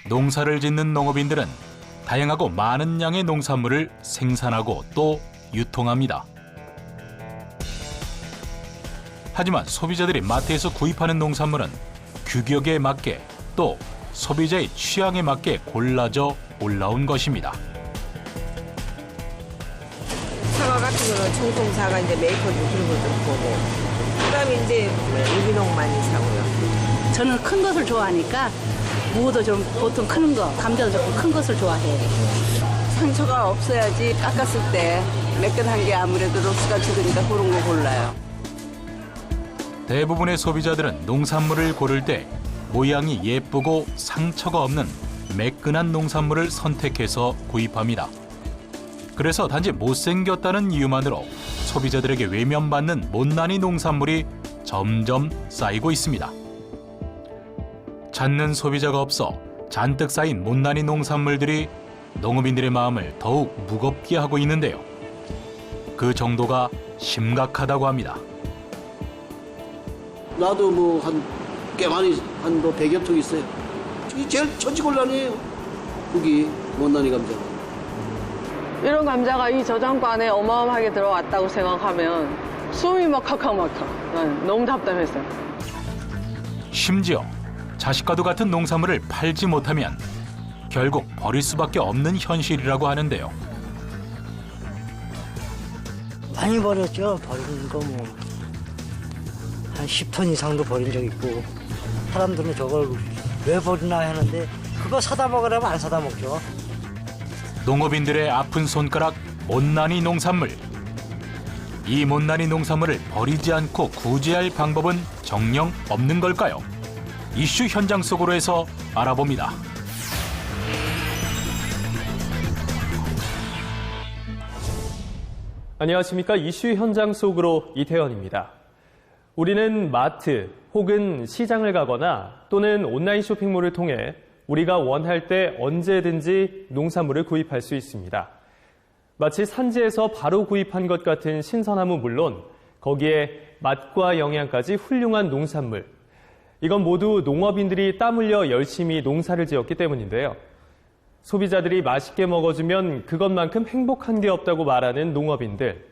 농사를 짓는 농업인들은 다양하고 많은 양의 농산물을 생산하고 또 유통합니다. 하지만 소비자들이 마트에서 구입하는 농산물은 규격에 맞게 또 소비자의 취향에 맞게 골라져 올라온 것입니다. 사과 같은 거는 청송사과 이제 메이커도 그런 것도 보고, 그다음에 이제 유기농 많이 사고요. 저는 큰 것을 좋아하니까 무도 좀 보통 큰 거, 감자도 조금 큰 것을 좋아해요. 상처가 없어야지 깎았을 때 매끈한 게 아무래도 록스가 죽으니까 그런 거 골라요. 대부분의 소비자들은 농산물을 고를 때 모양이 예쁘고 상처가 없는 매끈한 농산물을 선택해서 구입합니다. 그래서 단지 못생겼다는 이유만으로 소비자들에게 외면받는 못난이 농산물이 점점 쌓이고 있습니다. 찾는 소비자가 없어 잔뜩 쌓인 못난이 농산물들이 농업인들의 마음을 더욱 무겁게 하고 있는데요. 그 정도가 심각하다고 합니다. 나도 뭐 꽤 많이 한 뭐 100여 통 있어요. 저기 제일 천지곤란이에요. 거기 못난이 감자. 이런 감자가 이 저장고안에 어마어마하게 들어왔다고 생각하면 숨이 막 칵칵 막혀. 난 너무 답답했어요. 심지어 자식과도 같은 농산물을 팔지 못하면 결국 버릴 수밖에 없는 현실이라고 하는데요. 많이 버렸죠. 버리는 거 뭐 한 10톤 이상도 버린 적 있고, 사람들은 저걸 왜 버리나 하는데 그거 사다 먹으라면 안 사다 먹죠. 농업인들의 아픈 손가락 못난이 농산물. 이 못난이 농산물을 버리지 않고 구제할 방법은 정녕 없는 걸까요? 이슈 현장 속으로 해서 알아봅니다. 안녕하십니까. 이슈 현장 속으로 이태원입니다. 우리는 마트 혹은 시장을 가거나 또는 온라인 쇼핑몰을 통해 우리가 원할 때 언제든지 농산물을 구입할 수 있습니다. 마치 산지에서 바로 구입한 것 같은 신선함은 물론 거기에 맛과 영양까지 훌륭한 농산물. 이건 모두 농업인들이 땀 흘려 열심히 농사를 지었기 때문인데요. 소비자들이 맛있게 먹어주면 그것만큼 행복한 게 없다고 말하는 농업인들.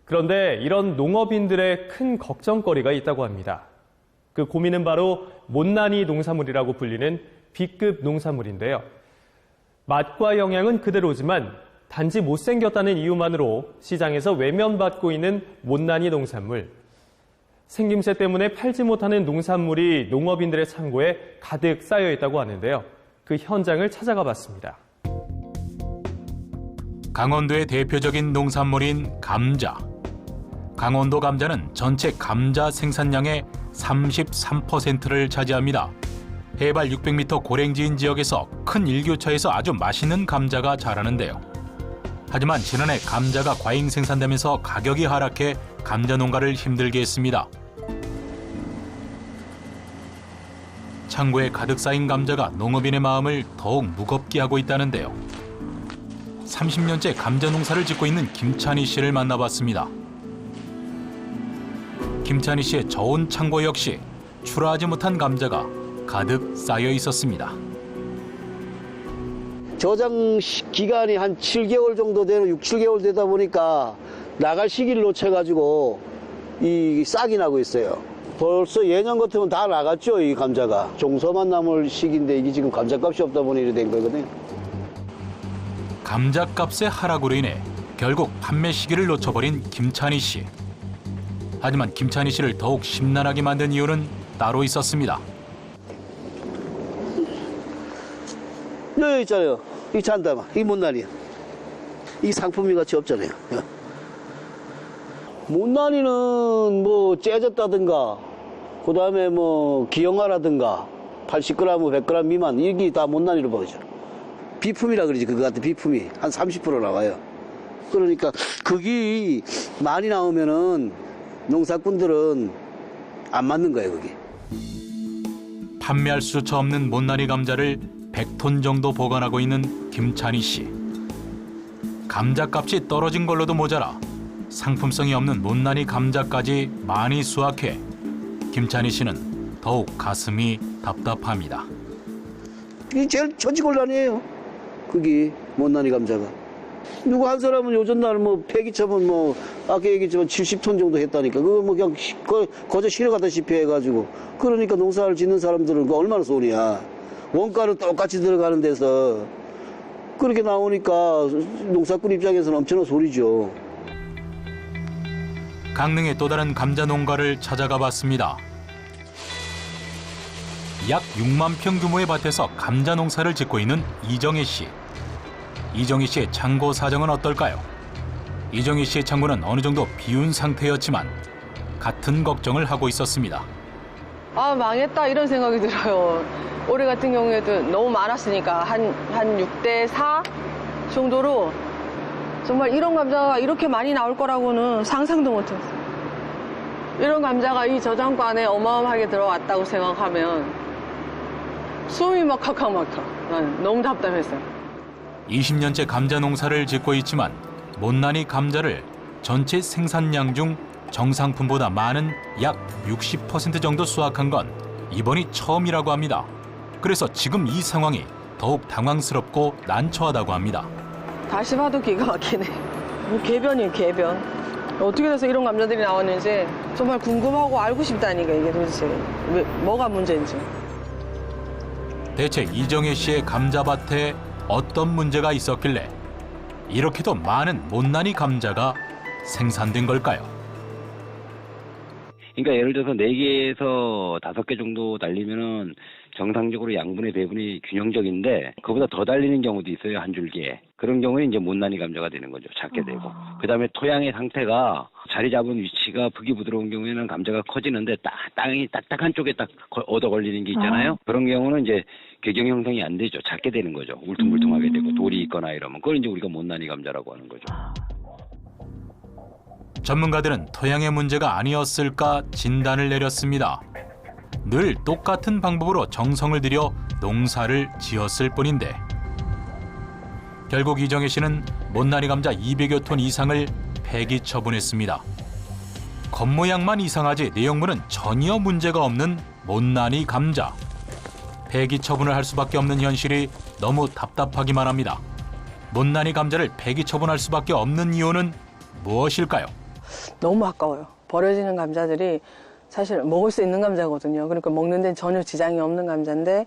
그런데 이런 농업인들의 큰 걱정거리가 있다고 합니다. 그 고민은 바로 못난이 농산물이라고 불리는 B급 농산물인데요. 맛과 영양은 그대로지만 단지 못생겼다는 이유만으로 시장에서 외면받고 있는 못난이 농산물. 생김새 때문에 팔지 못하는 농산물이 농업인들의 창고에 가득 쌓여 있다고 하는데요. 그 현장을 찾아가 봤습니다. 강원도의 대표적인 농산물인 감자. 강원도 감자는 전체 감자 생산량의 33%를 차지합니다. 해발 600m 고랭지인 지역에서 큰 일교차에서 아주 맛있는 감자가 자라는데요. 하지만 지난해 감자가 과잉 생산되면서 가격이 하락해 감자 농가를 힘들게 했습니다. 창고에 가득 쌓인 감자가 농업인의 마음을 더욱 무겁게 하고 있다는데요. 30년째 감자 농사를 짓고 있는 김찬희 씨를 만나봤습니다. 김찬희 씨의 저온 창고 역시 출하하지 못한 감자가 가득 쌓여 있었습니다. 저장 기간이 한 7개월 정도 되는 6, 7개월 되다 보니까 나갈 시기를 놓쳐가지고 이 싹이 나고 있어요. 벌써 예년 같으면 다 나갔죠, 이 감자가. 종서만 남을 시기인데 이게 지금 감자값이 없다 보니 이렇게 된 거거든요. 감자값의 하락으로 인해 결국 판매 시기를 놓쳐버린 김찬희 씨. 하지만 김찬희 씨를 더욱 심란하게 만든 이유는 따로 있었습니다. 여기 있잖아요. 이 잔담아, 이 못난이야. 이 상품이 같이 없잖아요. 못난이는 뭐 째졌다든가, 그 다음에 뭐 기형아라든가, 80g, 100g 미만, 이게 다 못난이로 보이죠. 비품이라 그러지, 그거 같은 비품이. 한 30% 나와요. 그러니까 그게 많이 나오면은 농사꾼들은 안 맞는 거예요, 그게. 판매할 수조차 없는 못난이 감자를 100톤 정도 보관하고 있는 김찬희 씨. 감자값이 떨어진 걸로도 모자라 상품성이 없는 못난이 감자까지 많이 수확해 김찬희 씨는 더욱 가슴이 답답합니다. 그게 제일 처지곤란이에요. 그게 못난이 감자가. 누구 한 사람은 요즘 날 뭐 폐기처분 뭐 아까 얘기했지만 70톤 정도 했다니까. 그거 뭐 그냥 거저 실어가다시피 해가지고. 그러니까 농사를 짓는 사람들은 그 얼마나 손이야. 원가는 똑같이 들어가는 데서 그렇게 나오니까 농사꾼 입장에서는 엄청난 소리죠. 강릉의 또 다른 감자 농가를 찾아가 봤습니다. 약 6만 평 규모의 밭에서 감자 농사를 짓고 있는 이정희 씨. 이정희 씨의 창고 사정은 어떨까요? 이정희 씨의 창고는 어느 정도 비운 상태였지만 같은 걱정을 하고 있었습니다. 아, 망했다 이런 생각이 들어요. 올해 같은 경우에도 너무 많았으니까 한 6대 4 정도로 정말 이런 감자가 이렇게 많이 나올 거라고는 상상도 못했어요. 이런 감자가 이 저장고 안에 어마어마하게 들어왔다고 생각하면 숨이 막 칵칵 나는 너무 답답했어요. 20년째 감자 농사를 짓고 있지만 못난이 감자를 전체 생산량 중 정상품보다 많은 약 60% 정도 수확한 건 이번이 처음이라고 합니다. 그래서 지금 이 상황이 더욱 당황스럽고 난처하다고 합니다. 다시 봐도 기가 막히네. 뭐 개변이에요, 개변. 어떻게 돼서 이런 감자들이 나왔는지 정말 궁금하고 알고 싶다니까 이게 도대체 뭐가 문제인지. 대체 이정혜 씨의 감자밭에 어떤 문제가 있었길래 이렇게도 많은 못난이 감자가 생산된 걸까요? 그러니까 예를 들어서 4개에서 5개 정도 달리면은 정상적으로 양분의 배분이 균형적인데 그보다 더 달리는 경우도 있어요, 한 줄기에. 그런 경우에 이제 못난이 감자가 되는 거죠. 작게 되고. 그다음에 토양의 상태가 자리 잡은 위치가 흙이 부드러운 경우에는 감자가 커지는데 땅이 딱딱한 쪽에 딱 얻어 걸리는 게 있잖아요. 그런 경우는 이제 궤경 형성이 안 되죠. 작게 되는 거죠. 울퉁불퉁하게 되고 돌이 있거나 이러면 그걸 이제 우리가 못난이 감자라고 하는 거죠. 전문가들은 토양의 문제가 아니었을까 진단을 내렸습니다. 늘 똑같은 방법으로 정성을 들여 농사를 지었을 뿐인데 결국 이정혜 씨는 못난이 감자 200여 톤 이상을 폐기 처분했습니다. 겉모양만 이상하지 내용물은 전혀 문제가 없는 못난이 감자. 폐기 처분을 할 수밖에 없는 현실이 너무 답답하기만 합니다. 못난이 감자를 폐기 처분할 수밖에 없는 이유는 무엇일까요? 너무 아까워요. 버려지는 감자들이 사실 먹을 수 있는 감자거든요. 그러니까 먹는 데는 전혀 지장이 없는 감자인데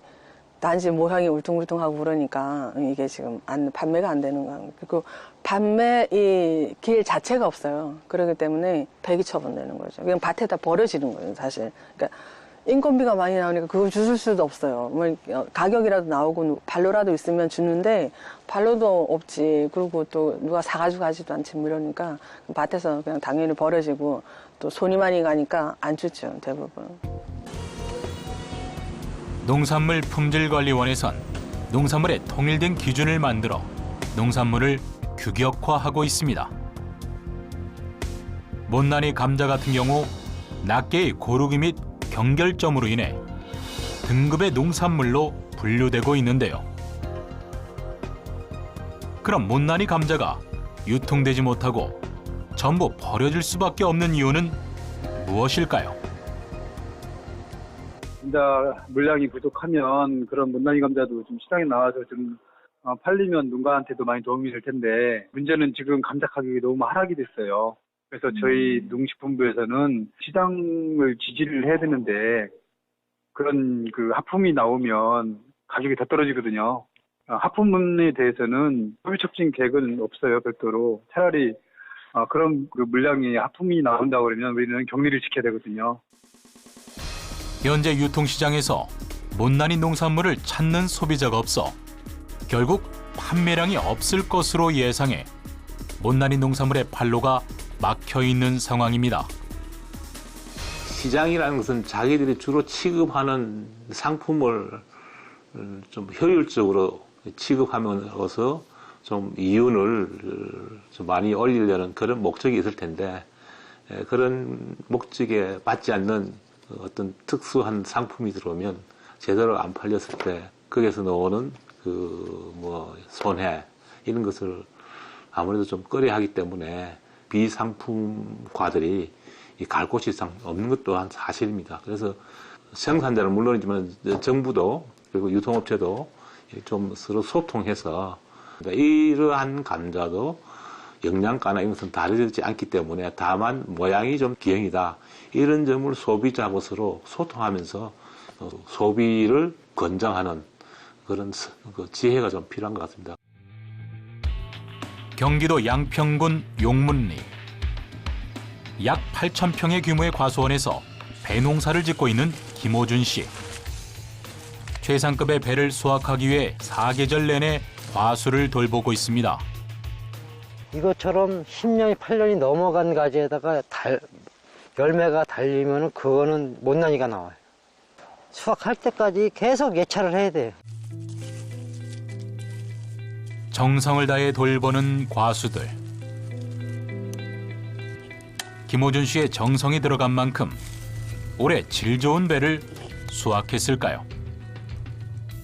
단지 모양이 울퉁불퉁하고 그러니까 이게 지금 판매가 안 되는 거예요. 그리고 판매 이 길 자체가 없어요. 그렇기 때문에 폐기 처분되는 거죠. 그냥 밭에다 버려지는 거예요, 사실. 그러니까 인건비가 많이 나오니까 그걸 주실 수도 없어요. 뭐 가격이라도 나오고 발로라도 있으면 주는데 발로도 없지. 그리고 또 누가 사가지고 가지도 않지 뭐 이러니까 밭에서 그냥 당연히 버려지고 또 손이 많이 가니까 안 주죠, 대부분. 농산물품질관리원에선 농산물의 통일된 기준을 만들어 농산물을 규격화하고 있습니다. 못난이 감자 같은 경우 낱개의 고르기 및 경결점으로 인해 등급의 농산물로 분류되고 있는데요. 그럼 못난이 감자가 유통되지 못하고 전부 버려질 수밖에 없는 이유는 무엇일까요? 감자 물량이 부족하면 그런 못난이 감자도 좀 시장에 나와서 좀 팔리면 농가한테도 많이 도움이 될 텐데 문제는 지금 감자 가격이 너무 하락이 됐어요. 그래서 저희 농식품부에서는 시장을 지지를 해야 되는데 그런 그 하품이 나오면 가격이 더 떨어지거든요. 하품에 대해서는 소비 촉진 계획은 없어요, 별도로. 차라리 그런 그 물량이 하품이 나온다고 그러면 우리는 격리를 지켜야 되거든요. 현재 유통시장에서 못난이 농산물을 찾는 소비자가 없어 결국 판매량이 없을 것으로 예상해 못난이 농산물의 판로가 막혀 있는 상황입니다. 시장이라는 것은 자기들이 주로 취급하는 상품을 좀 효율적으로 취급하면서 좀 이윤을 좀 많이 올리려는 그런 목적이 있을 텐데 그런 목적에 맞지 않는 어떤 특수한 상품이 들어오면 제대로 안 팔렸을 때 거기에서 나오는 그 뭐 손해 이런 것을 아무래도 좀 꺼려하기 때문에 비상품과들이 갈 곳이 없는 것 또한 사실입니다. 그래서 생산자는 물론이지만 정부도 그리고 유통업체도 좀 서로 소통해서 이러한 감자도 영양가나 이런 것은 다르지 않기 때문에 다만 모양이 좀 기형이다. 이런 점을 소비자하고 서로 소통하면서 소비를 권장하는 그런 지혜가 좀 필요한 것 같습니다. 경기도 양평군 용문리. 약 8,000평의 규모의 과수원에서 배농사를 짓고 있는 김호준 씨. 최상급의 배를 수확하기 위해 사계절 내내 과수를 돌보고 있습니다. 이것처럼 10년이 8년이 넘어간 가지에다가 열매가 달리면 그거는 못난이가 나와요. 수확할 때까지 계속 예찰을 해야 돼요. 정성을 다해 돌보는 과수들. 김호준 씨의 정성이 들어간 만큼 올해 질 좋은 배를 수확했을까요?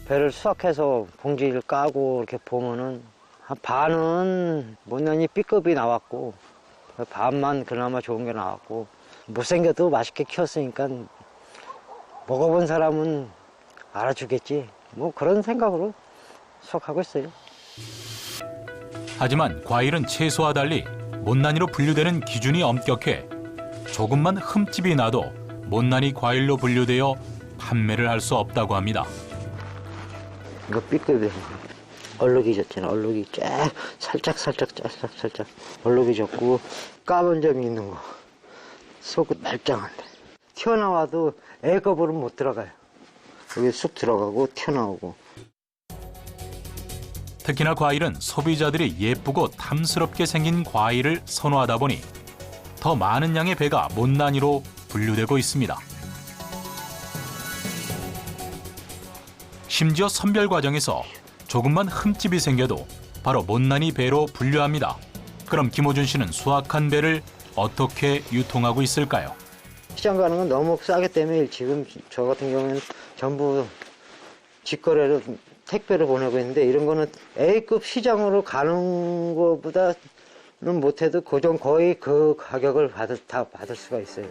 배를 수확해서 봉지를 까고 이렇게 보면은 한 반은 못난이 B급이 나왔고 반만 그나마 좋은 게 나왔고 못생겨도 맛있게 키웠으니까 먹어본 사람은 알아주겠지. 뭐 그런 생각으로 수확하고 있어요. 하지만 과일은 채소와 달리 못난이로 분류되는 기준이 엄격해 조금만 흠집이 나도 못난이 과일로 분류되어 판매를 할 수 없다고 합니다. 이거 B급이에요. 얼룩이 졌잖아. 얼룩이 살짝 얼룩이 졌고 까만 점이 있는 거. 속은 말짱한데. 튀어나와도 A급으로는 못 들어가요. 여기 쑥 들어가고 튀어나오고. 특히나 과일은 소비자들이 예쁘고 탐스럽게 생긴 과일을 선호하다 보니 더 많은 양의 배가 못난이로 분류되고 있습니다. 심지어 선별 과정에서 조금만 흠집이 생겨도 바로 못난이 배로 분류합니다. 그럼 김호준 씨는 수확한 배를 어떻게 유통하고 있을까요? 시장 가는 건 너무 싸기 때문에 지금 저 같은 경우에는 전부 직거래로 택배를 보내고 있는데 이런 거는 A급 시장으로 가는 것보다는 못해도 거의 그 가격을 받을 수가 있어요.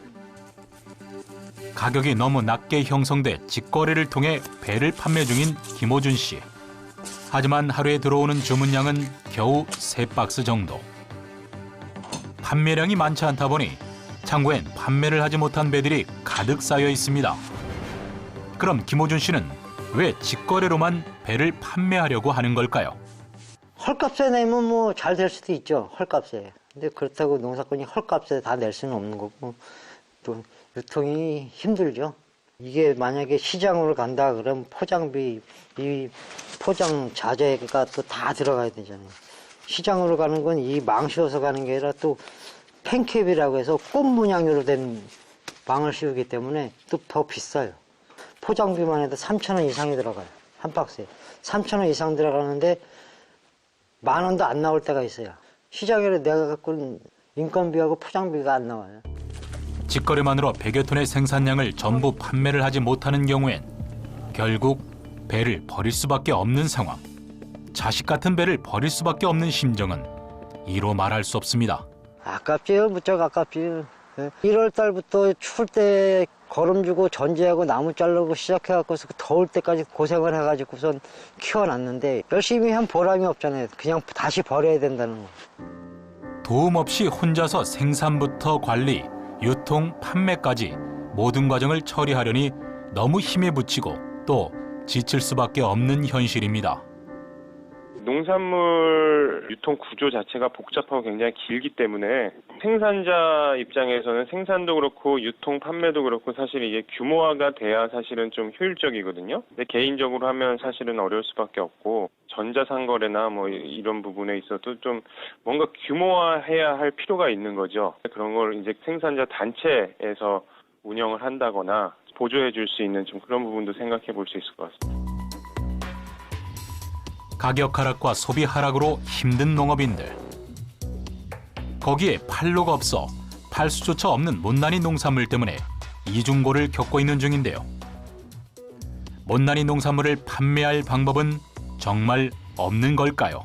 가격이 너무 낮게 형성돼 직거래를 통해 배를 판매 중인 김호준 씨. 하지만 하루에 들어오는 주문량은 겨우 3박스 정도. 판매량이 많지 않다 보니 창고엔 판매를 하지 못한 배들이 가득 쌓여 있습니다. 그럼 김호준 씨는 왜 직거래로만 배를 판매하려고 하는 걸까요? 헐값에 내면 뭐 잘 될 수도 있죠. 헐값에. 근데 그렇다고 농사꾼이 헐값에 다 낼 수는 없는 거고 또 유통이 힘들죠. 이게 만약에 시장으로 간다 그러면 포장비, 이 포장 자재가 또 다 들어가야 되잖아요. 시장으로 가는 건 이 망 씌워서 가는 게 아니라 또 펜캡이라고 해서 꽃 문양으로 된 망을 씌우기 때문에 또 더 비싸요. 포장비만 해도 3,000원 이상이 들어가요. 한 박스에. 3,000원 이상 들어가는데 10,000원도 안 나올 때가 있어요. 시장에 내가 갖고 있는 인건비하고 포장비가 안 나와요. 직거래만으로 100여 톤의 생산량을 전부 판매를 하지 못하는 경우엔 결국 배를 버릴 수밖에 없는 상황. 자식 같은 배를 버릴 수밖에 없는 심정은 이로 말할 수 없습니다. 아깝지요. 무척 아깝지요. 1월 달부터 추울 때 거름 주고 전지하고 나무 자르고 시작해갖고 더울 때까지 고생을 해가지고선 키워놨는데 열심히 한 보람이 없잖아요. 그냥 다시 버려야 된다는 거. 도움 없이 혼자서 생산부터 관리, 유통, 판매까지 모든 과정을 처리하려니 너무 힘에 부치고 또 지칠 수밖에 없는 현실입니다. 농산물 유통 구조 자체가 복잡하고 굉장히 길기 때문에 생산자 입장에서는 생산도 그렇고 유통 판매도 그렇고 사실 이게 규모화가 돼야 사실은 좀 효율적이거든요. 근데 개인적으로 하면 사실은 어려울 수밖에 없고 전자상거래나 뭐 이런 부분에 있어도 좀 뭔가 규모화해야 할 필요가 있는 거죠. 그런 걸 이제 생산자 단체에서 운영을 한다거나 보조해 줄 수 있는 좀 그런 부분도 생각해 볼 수 있을 것 같습니다. 가격 하락과 소비 하락으로 힘든 농업인들. 거기에 판로가 없어 팔 수조차 없는 못난이 농산물 때문에 이중고를 겪고 있는 중인데요. 못난이 농산물을 판매할 방법은 정말 없는 걸까요?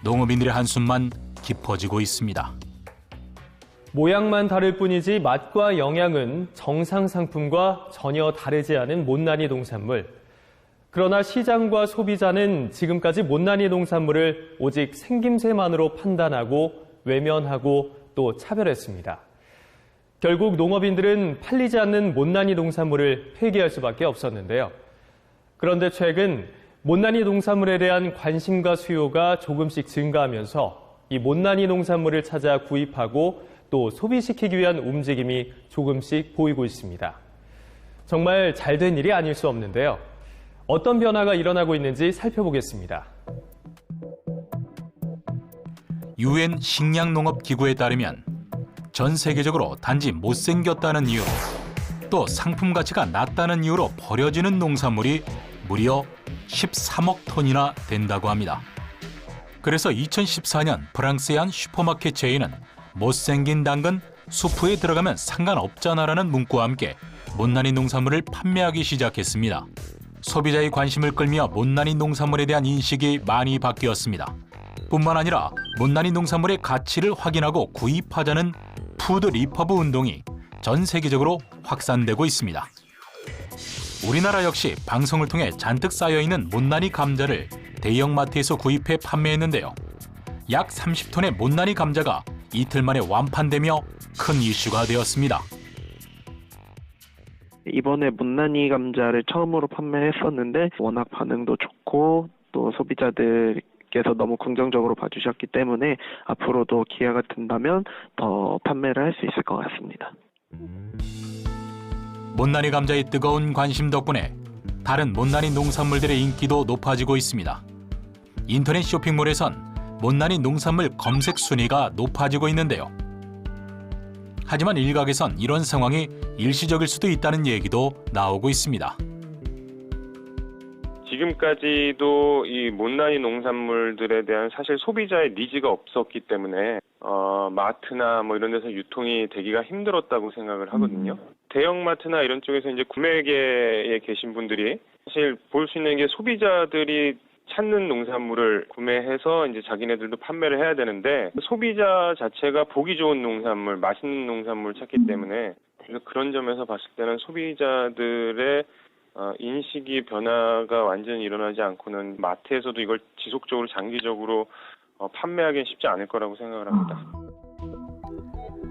농업인들의 한숨만 깊어지고 있습니다. 모양만 다를 뿐이지 맛과 영양은 정상 상품과 전혀 다르지 않은 못난이 농산물. 그러나 시장과 소비자는 지금까지 못난이 농산물을 오직 생김새만으로 판단하고 외면하고 또 차별했습니다. 결국 농업인들은 팔리지 않는 못난이 농산물을 폐기할 수밖에 없었는데요. 그런데 최근 못난이 농산물에 대한 관심과 수요가 조금씩 증가하면서 이 못난이 농산물을 찾아 구입하고 또 소비시키기 위한 움직임이 조금씩 보이고 있습니다. 정말 잘된 일이 아닐 수 없는데요. 어떤 변화가 일어나고 있는지 살펴보겠습니다. UN 식량농업기구에 따르면 전 세계적으로 단지 못생겼다는 이유로 또 상품 가치가 낮다는 이유로 버려지는 농산물이 무려 13억 톤이나 된다고 합니다. 그래서 2014년 프랑스의 한 슈퍼마켓 체인은 못생긴 당근 수프에 들어가면 상관없잖아라는 문구와 함께 못난이 농산물을 판매하기 시작했습니다. 소비자의 관심을 끌며 못난이 농산물에 대한 인식이 많이 바뀌었습니다. 뿐만 아니라 못난이 농산물의 가치를 확인하고 구입하자는 푸드 리퍼브 운동이 전 세계적으로 확산되고 있습니다. 우리나라 역시 방송을 통해 잔뜩 쌓여있는 못난이 감자를 대형마트에서 구입해 판매했는데요. 약 30톤의 못난이 감자가 이틀 만에 완판되며 큰 이슈가 되었습니다. 이번에 못난이 감자를 처음으로 판매했었는데 워낙 반응도 좋고 또 소비자들께서 너무 긍정적으로 봐주셨기 때문에 앞으로도 기회가 된다면 더 판매를 할 수 있을 것 같습니다. 못난이 감자의 뜨거운 관심 덕분에 다른 못난이 농산물들의 인기도 높아지고 있습니다. 인터넷 쇼핑몰에선 못난이 농산물 검색 순위가 높아지고 있는데요. 하지만 일각에선 이런 상황이 일시적일 수도 있다는 얘기도 나오고 있습니다. 지금까지도 이 못난이 농산물들에 대한 사실 소비자의 니즈가 없었기 때문에 마트나 뭐 이런 데서 유통이 되기가 힘들었다고 생각을 하거든요. 대형마트나 이런 쪽에서 이제 구매계에 계신 분들이 사실 볼 수 있는 게 소비자들이 찾는 농산물을 구매해서 이제 자기네들도 판매를 해야 되는데 소비자 자체가 보기 좋은 농산물, 맛있는 농산물 찾기 때문에 그런 점에서 봤을 때는 소비자들의 인식이 변화가 완전히 일어나지 않고는 마트에서도 이걸 지속적으로 장기적으로 판매하기는 쉽지 않을 거라고 생각을 합니다.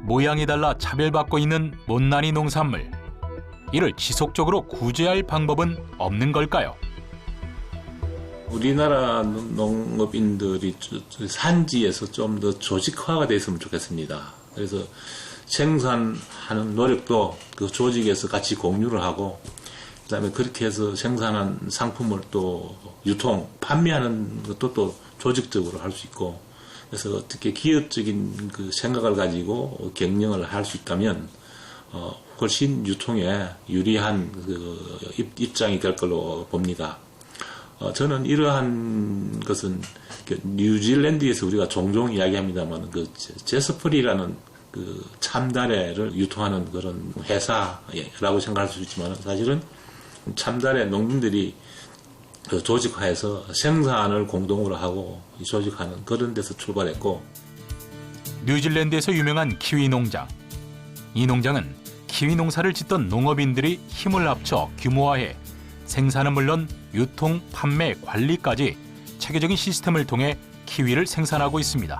모양이 달라 차별받고 있는 못난이 농산물. 이를 지속적으로 구제할 방법은 없는 걸까요? 우리나라 농업인들이 산지에서 좀 더 조직화가 됐으면 좋겠습니다. 그래서 생산하는 노력도 그 조직에서 같이 공유를 하고 그다음에 그렇게 해서 생산한 상품을 또 유통, 판매하는 것도 또 조직적으로 할 수 있고 그래서 어떻게 기업적인 그 생각을 가지고 경영을 할 수 있다면 훨씬 유통에 유리한 그 입장이 될 걸로 봅니다. 저는 이러한 것은 뉴질랜드에서 우리가 종종 이야기합니다만 그 제스퍼리라는 그 참다래를 유통하는 그런 회사라고 생각할 수 있지만 사실은 참다래 농민들이 그 조직화해서 생산을 공동으로 하고 조직하는 그런 데서 출발했고 뉴질랜드에서 유명한 키위 농장. 이 농장은 키위 농사를 짓던 농업인들이 힘을 합쳐 규모화해 생산은 물론 유통, 판매, 관리까지 체계적인 시스템을 통해 키위를 생산하고 있습니다.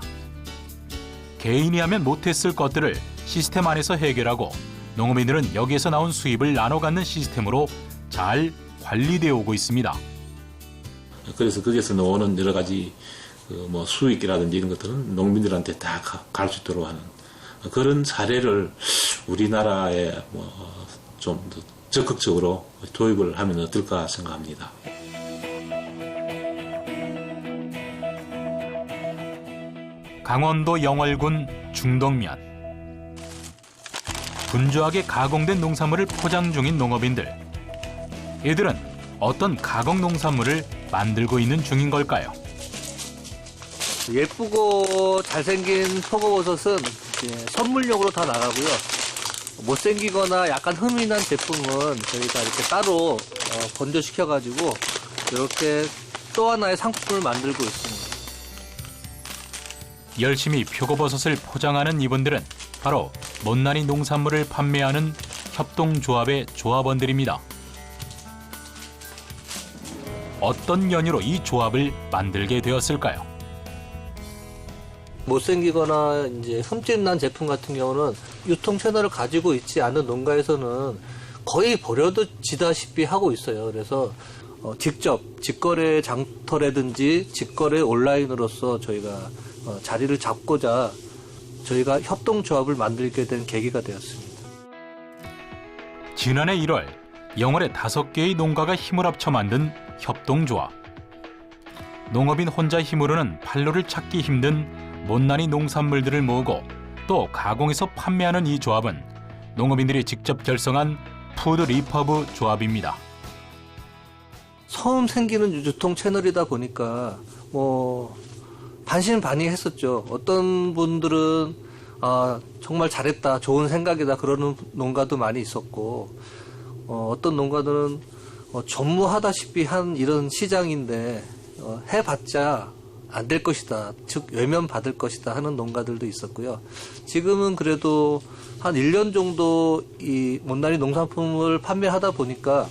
개인이 하면 못했을 것들을 시스템 안에서 해결하고 농업인들은 여기에서 나온 수입을 나눠 갖는 시스템으로 잘 관리되어 오고 있습니다. 그래서 거기에서 나오는 여러 가지 뭐 수익이라든지 이런 것들은 농민들한테 다 갈 수 있도록 하는 그런 사례를 우리나라에 좀 더 적극적으로 도입을 하면 어떨까 생각합니다. 강원도 영월군 중덕면. 분주하게 가공된 농산물을 포장 중인 농업인들. 이들은 어떤 가공 농산물을 만들고 있는 중인 걸까요? 예쁘고 잘생긴 표고버섯은 선물용으로 다 나가고요. 못생기거나 약간 흐물난 제품은 저희가 이렇게 따로 건조시켜가지고 이렇게 또 하나의 상품을 만들고 있습니다. 열심히 표고버섯을 포장하는 이분들은 바로 못난이 농산물을 판매하는 협동조합의 조합원들입니다. 어떤 연유로 이 조합을 만들게 되었을까요? 못생기거나 이제 흠집 난 제품 같은 경우는 유통 채널을 가지고 있지 않은 농가에서는 거의 버려지다시피 하고 있어요. 그래서 직접 직거래 장터라든지 직거래 온라인으로서 저희가 자리를 잡고자 저희가 협동조합을 만들게 된 계기가 되었습니다. 지난해 1월 영월의 5개의 농가가 힘을 합쳐 만든 협동조합. 농업인 혼자 힘으로는 판로를 찾기 힘든 못난이 농산물들을 모으고 또 가공해서 판매하는 이 조합은 농업인들이 직접 결성한 푸드 리퍼브 조합입니다. 처음 생기는 유통 채널이다 보니까 반신반의했었죠. 어떤 분들은 정말 잘했다, 좋은 생각이다 그러는 농가도 많이 있었고 어떤 농가들은 전무하다시피 한 이런 시장인데 해봤자 안 될 것이다, 즉 외면 받을 것이다 하는 농가들도 있었고요. 지금은 그래도 한 1년 정도 이 못난이 농산품을 판매하다 보니까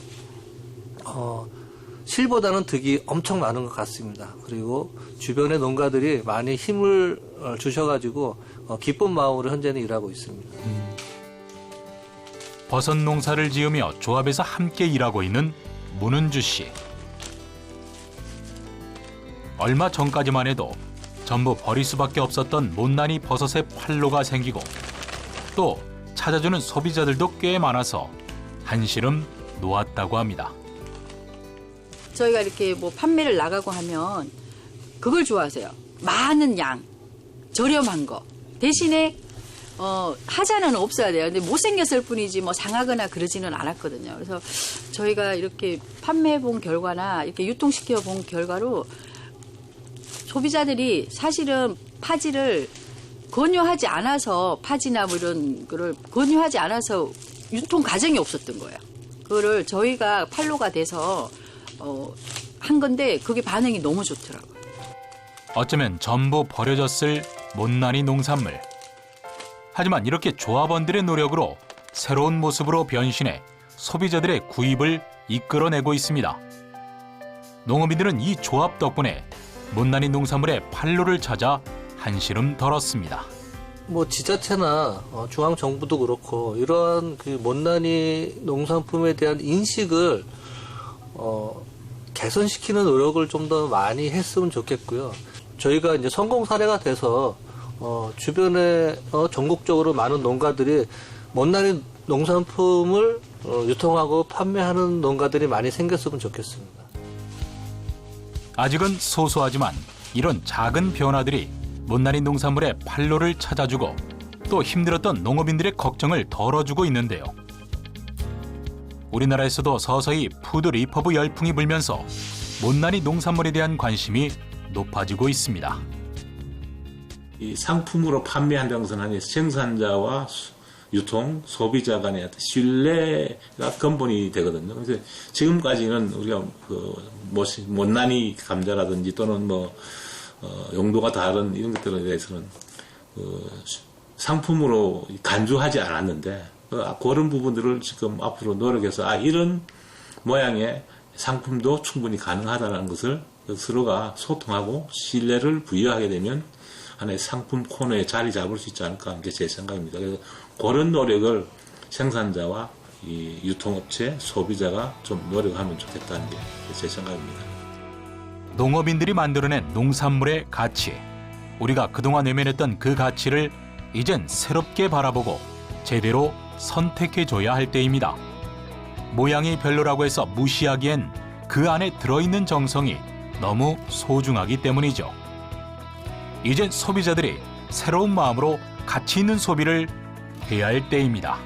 실보다는 득이 엄청 많은 것 같습니다. 그리고 주변의 농가들이 많이 힘을 주셔가지고 기쁜 마음으로 현재는 일하고 있습니다. 버섯 농사를 지으며 조합에서 함께 일하고 있는 문은주 씨. 얼마 전까지만 해도 전부 버릴 수밖에 없었던 못난이 버섯의 판로가 생기고 또 찾아주는 소비자들도 꽤 많아서 한시름 놓았다고 합니다. 저희가 이렇게 뭐 판매를 나가고 하면 그걸 좋아하세요. 많은 양, 저렴한 거. 대신에 하자는 없어야 돼요. 근데 못생겼을 뿐이지 뭐 상하거나 그러지는 않았거든요. 그래서 저희가 이렇게 판매해 본 결과나 이렇게 유통시켜 본 결과로 소비자들이 사실은 파지를 권유하지 않아서 파지나 뭐 이런 거를 권유하지 않아서 유통 과정이 없었던 거예요. 그거를 저희가 판로가 돼서 한 건데 그게 반응이 너무 좋더라고요. 어쩌면 전부 버려졌을 못난이 농산물. 하지만 이렇게 조합원들의 노력으로 새로운 모습으로 변신해 소비자들의 구입을 이끌어내고 있습니다. 농업인들은 이 조합 덕분에 못난이 농산물의 판로를 찾아 한시름 덜었습니다. 지자체나 중앙정부도 그렇고 이러한 그 못난이 농산품에 대한 인식을 개선시키는 노력을 좀 더 많이 했으면 좋겠고요. 저희가 이제 성공 사례가 돼서 주변에 전국적으로 많은 농가들이 못난이 농산품을 유통하고 판매하는 농가들이 많이 생겼으면 좋겠습니다. 아직은 소소하지만 이런 작은 변화들이 못난이 농산물의 판로를 찾아주고 또 힘들었던 농업인들의 걱정을 덜어주고 있는데요. 우리나라에서도 서서히 푸드 리퍼브 열풍이 불면서 못난이 농산물에 대한 관심이 높아지고 있습니다. 이 상품으로 판매한다는 것은 아니 생산자와 유통, 소비자 간의 어떤 신뢰가 근본이 되거든요. 그래서 지금까지는 우리가 못난이 감자라든지 또는 용도가 다른 이런 것들에 대해서는 상품으로 간주하지 않았는데 그런 부분들을 지금 앞으로 노력해서 이런 모양의 상품도 충분히 가능하다는 것을 서로가 소통하고 신뢰를 부여하게 되면 하나의 상품 코너에 자리 잡을 수 있지 않을까 하는 게 제 생각입니다. 그래서 그런 노력을 생산자와 이 유통업체, 소비자가 좀 노력하면 좋겠다는 게 제 생각입니다. 농업인들이 만들어낸 농산물의 가치. 우리가 그동안 외면했던 그 가치를 이젠 새롭게 바라보고 제대로 선택해줘야 할 때입니다. 모양이 별로라고 해서 무시하기엔 그 안에 들어있는 정성이 너무 소중하기 때문이죠. 이젠 소비자들이 새로운 마음으로 가치 있는 소비를 해야 할 때입니다.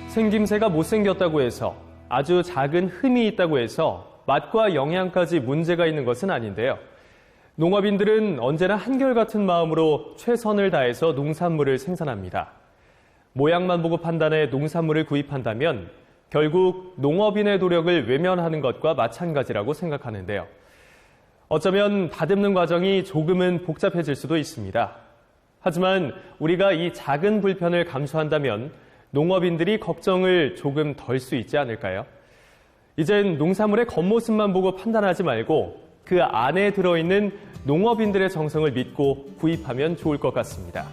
생김새가 못생겼다고 해서 아주 작은 흠이 있다고 해서 맛과 영양까지 문제가 있는 것은 아닌데요. 농업인들은 언제나 한결같은 마음으로 최선을 다해서 농산물을 생산합니다. 모양만 보고 판단해 농산물을 구입한다면 결국 농업인의 노력을 외면하는 것과 마찬가지라고 생각하는데요. 어쩌면 다듬는 과정이 조금은 복잡해질 수도 있습니다. 하지만 우리가 이 작은 불편을 감수한다면 농업인들이 걱정을 조금 덜 수 있지 않을까요? 이젠 농산물의 겉모습만 보고 판단하지 말고 그 안에 들어있는 농업인들의 정성을 믿고 구입하면 좋을 것 같습니다.